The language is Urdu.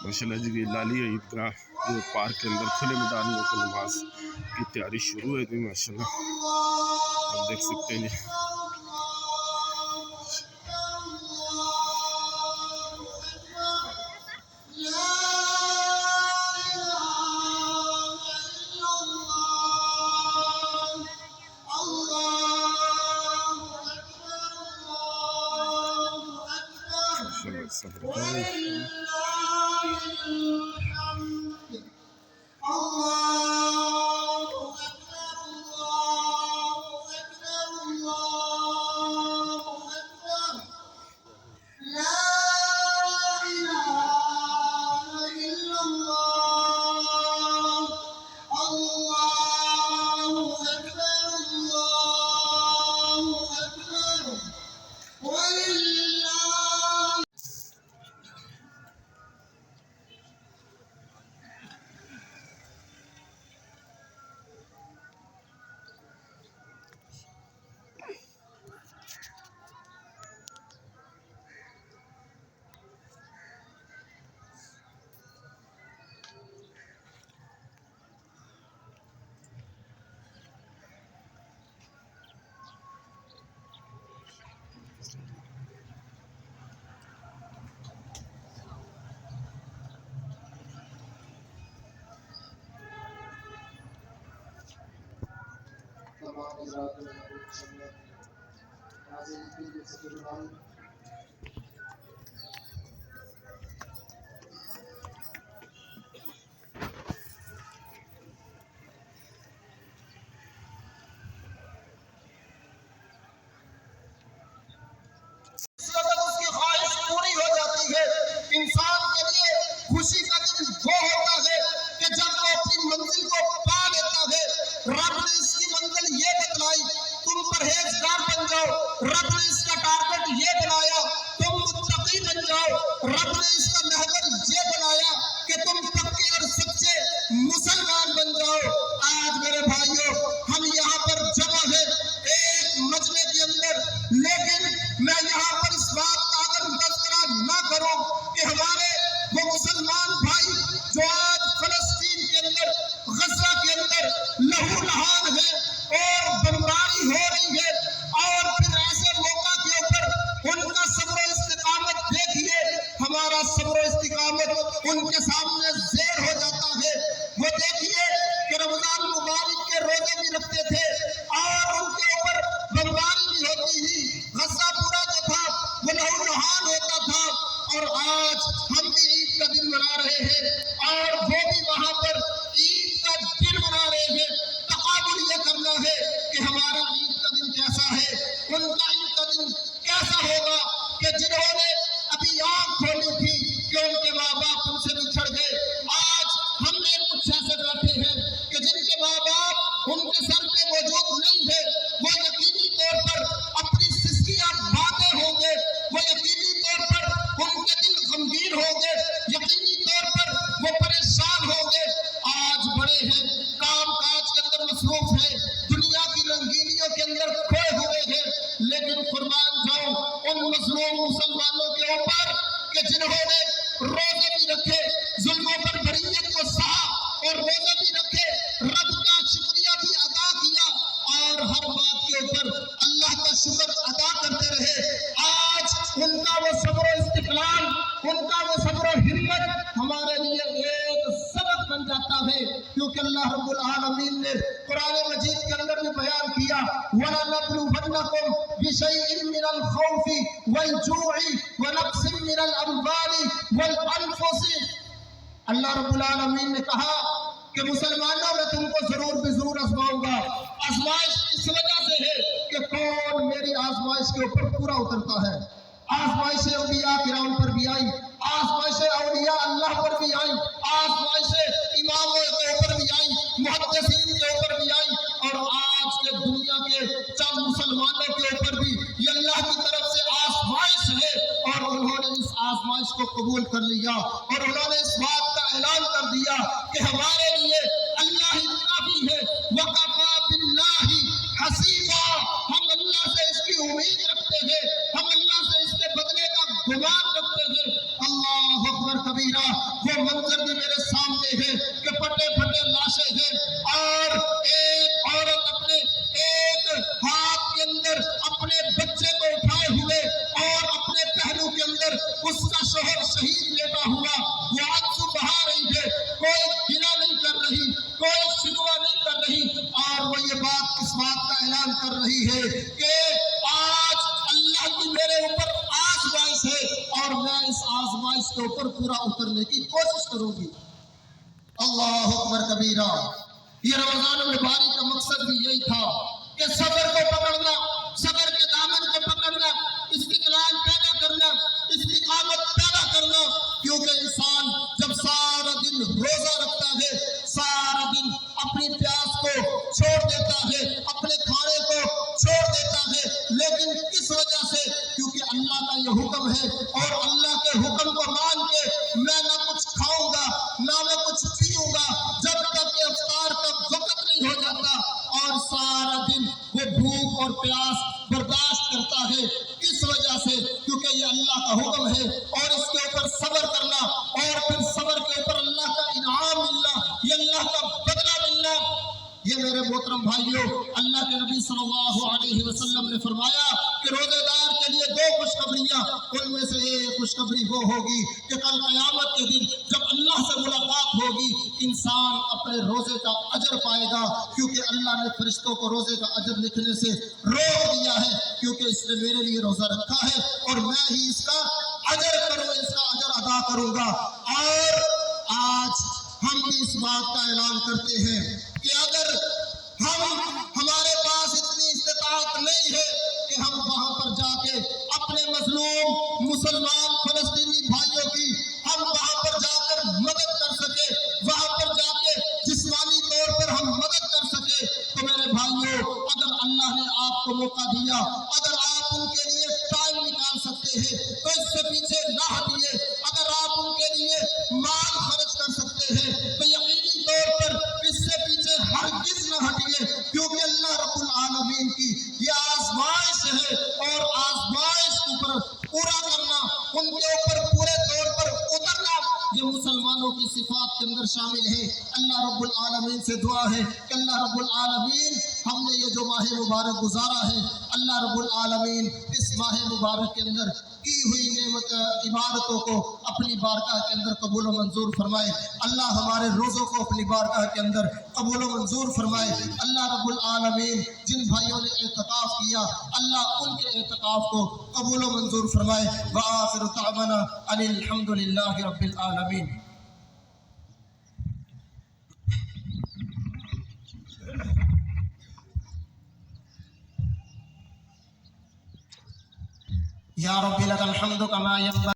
ماشاءاللہ جی لالی عیدگاہ جو پارک کے اندر کھلے میدان میں تو نماز کی تیاری شروع ہے جی ماشاءاللہ آپ دیکھ سکتے ہیں جی انسان کے لیے خوشی کا دن وہ ہوتا ہے کہ جب وہ اپنی منزل کو پا لیتا ہے. رب نے اس کی منزل یہ بتلائی تم پرہیزگار بن جاؤ. رب نے اس کا ٹارگٹ یہ بنایا تم متقی بن جاؤ. رب نے اس کا محور یہ بنایا کہ تم پکے اور سچے مسلمان بن جاؤ. آج میرے بھائیوں ہم یہاں پر جمع ہیں ایک مجمع کے اندر, لیکن میں یہاں پر اس بات کا اگر تذکرہ نہ کروں کہ ہمارے وہ مسلمان بھائی جو آج فلسطین کے اندر غزہ کے اندر لہو لہان ہے اور بمباری ہو رہی ہے, اور پھر ایسے موقع کے اوپر ان کا صبر و استقامت دیکھیے, ہمارا صبر و استقامت ان کے سامنے زیر ہو جاتا ہے. وہ دیکھیے کہ رمضان مبارک کے روزے بھی رکھتے تھے اور ان کے اوپر بمباری بھی ہوتی تھی, غزہ پورا جو تھا وہ لہو لہان ہوتا تھا, اور آج ہم بھی عید کا دن منا رہے ہیں اور وہ بھی وہاں پر عید کا دن منا رہے ہیں. تقابل یہ کرنا ہے کہ ہمارا عید کا دن کیسا ہے, ان کا عید کا دن کیسا ہوگا کہ جنہوں نے ابھی آنکھ کھولی تھی کہ ان کے ماں باپ ان سے بچھڑ گئے, آج ہم نے کچھ ایسے بیٹھے ہیں کہ جن کے ماں باپ ان کے سر پہ موجود نہیں ہے, وہ یقینی طور پر اپنی سسکیاں بھاگے ہوں گے, وہ یقینی طور پر ان کے دل غمگین ہوں گے, یقینی طور پر وہ پریشان ہوں گے. آج بڑے ہیں کام کاج کے اندر مصروف ہیں, دنیا کی رنگینیوں کے اندر کھوئے ہوئے ہیں, لیکن قربان جاؤں ان مظلوم مسلمانوں کے اوپر کہ جنہوں نے روزے بھی رکھے, ظلموں پر بریت کو سہا اور روزے بھی رکھے, رب کا شکریہ بھی ادا کیا اور ہر بات کے اوپر اللہ کا شکر ادا کرتے رہے. آج ان کا وہ صبر و استقلال, ان کا وہ صبر و ہمت ہمارے لیے ایک سبق بن جاتا ہے, کیونکہ اللہ رب العالمین نے قرآن مجید کے اندر بھی بیان کیا وَلَنَبْلُوَنَّكُمْ بِشَيْءٍ مِّنَ الْخَوْفِ وَالْجُوعِ وَنَقْصٍ مِّنَ الْأَمْوَالِ وَالْأَنفُسِ. اللہ رب العالمین نے کہا کہ مسلمانوں میں تم کو ضرور بھی ضرور آزماؤں گا. آزمائش اس وجہ سے ہے کہ کون میری آزمائش کے اوپر پورا اترتا ہے. آزمائشیں اولیاء کرام پر بھی آئی, آزمائشیں اولیاء اللہ پر بھی آئی, آزمائشیں اماموں کے اوپر بھی آئی, محدثین کے اوپر بھی آئی, اور آج کے دنیا کے چند مسلمانوں کے اوپر بھی یہ اللہ کی طرف سے آزمائش ہے, اور انہوں نے اس آزمائش کو قبول کر لیا اور انہوں نے اس بات کا اعلان کر دیا کہ ہمارے لیے اللہ ہی کافی ہے, وَقَفَى بِاللَّهِ حَسِيبًا. ہم اللہ سے اس کی امید رکھتے ہیں, ہم اللہ سے اس کے بدلے کا گمان رکھتے ہیں. اللہ اکبر کبیرہ. وہ منظر بھی میرے سامنے ہے کہ پھٹے پھٹے لاشیں ہیں اور ایک عورت اپنے ایک ہاتھ کے اندر اپنے بچے کو اٹھائے ہوئے اور اپنے پہلو کے اندر اس کا شوہر شہید لیٹا ہوا، وہ آنسو بہا رہی ہے، کوئی گلہ نہیں کر رہی، کوئی شکوہ نہیں کر رہی، اور وہ یہ بات اس بات کا اعلان کر رہی ہے کہ آج اللہ کی میرے اوپر آزمائش ہے اور میں اس آزمائش کے اوپر پورا اترنے کی کوشش کروں گی۔ اللہ اکبر کبیرہ۔ یہ رمضان المبارک کا مقصد بھی یہی تھا کہ صبر کو پکڑنا، صبر کے دامن کو پکڑنا، استقلال پیدا کرنا، استقامت پیدا کرنا، کیونکہ انسان جب سارا دن روزہ رکھتا ہے، سارا دن اپنی پیاس کو چھوڑ دیتا ہے، اپنے کھانے کو چھوڑ دیتا ہے، لیکن کس وجہ سے؟ کیونکہ اللہ کا یہ حکم ہے اور اللہ کے حکم کو مان کے میں نہ کچھ کھاؤں گا نہ میں کچھ پیوں گا جب تک کہ افطار کا وقت نہیں ہو جاتا، اور سارا دن وہ بھوک اور پیاس برداشت کرتا ہے۔ کس وجہ سے؟ کیونکہ یہ اللہ کا حکم ہے اور اس کے اوپر صبر کرنا، اور پھر صبر کے اوپر اللہ کا انعام ملنا، یہ اللہ کا بدلہ ملنا۔ یہ میرے محترم بھائیوں، اللہ کے نبی صلی اللہ علیہ وسلم نے فرمایا کہ روزے دار کے لیے دو خوشخبریاں، ان میں سے ایک خوشخبری وہ ہوگی کہ کل قیامت کے دن جب اللہ سے ملاقات ہوگی، انسان اپنے روزے کا اجر پائے گا، کیونکہ اللہ نے فرشتوں کو روزے کا اجر لکھنے سے روک دیا ہے، کیونکہ اس نے میرے لیے روزہ رکھا ہے اور میں ہی اس کا اجر ادا کروں گا۔ اور آج ہم بھی اس بات کا اعلان کرتے ہیں کہ اگر ہمارے پاس اتنی استطاعت نہیں ہے کہ ہم وہاں پر جا کے اپنے مظلوم مسلمان فلسطینی بھائیوں کی ہم وہاں پر جا کر مدد کر سکے، وہاں پر جا کے جسمانی طور پر ہم مدد کر سکے، تو میرے بھائیوں، اگر اللہ نے آپ کو موقع دیا، اگر آپ ان کے لیے ٹائم نکال سکتے ہیں تو اس سے پیچھے نہ ہٹیے۔ اگر آپ ان کے لیے مال خرچ کر سکتے ہیں تو یقینی طور پر اس سے پیچھے ہرگز نہ ہٹیے، کیونکہ اللہ رب العالمین کی یہ آزمائش ہے اور آزمائش کے اوپر پورا کرنا، ان کے اوپر پورے طور پر اترنا، یہ مسلمانوں کی صفات کے اندر شامل ہے۔ اللہ رب العالمین سے دعا ہے کہ اللہ رب العالمین ہم نے یہ جو ماہ مبارک گزارا ہے، اللہ رب العالمین اس ماہ مبارک کے اندر کی ہوئی نعمت عبادتوں کو اپنی بارگاہ کے اندر قبول و منظور فرمائے۔ اللہ ہمارے روزوں کو اپنی بارگاہ کے اندر قبول و منظور فرمائے۔ اللہ رب العالمین جن بھائیوں نے اعتکاف کیا، اللہ ان کے اعتکاف کو قبول و منظور فرمائے۔ وآخر دعوانا ان الحمد للہ رب العالمین۔ یا رب لک الحمد کما ینبغی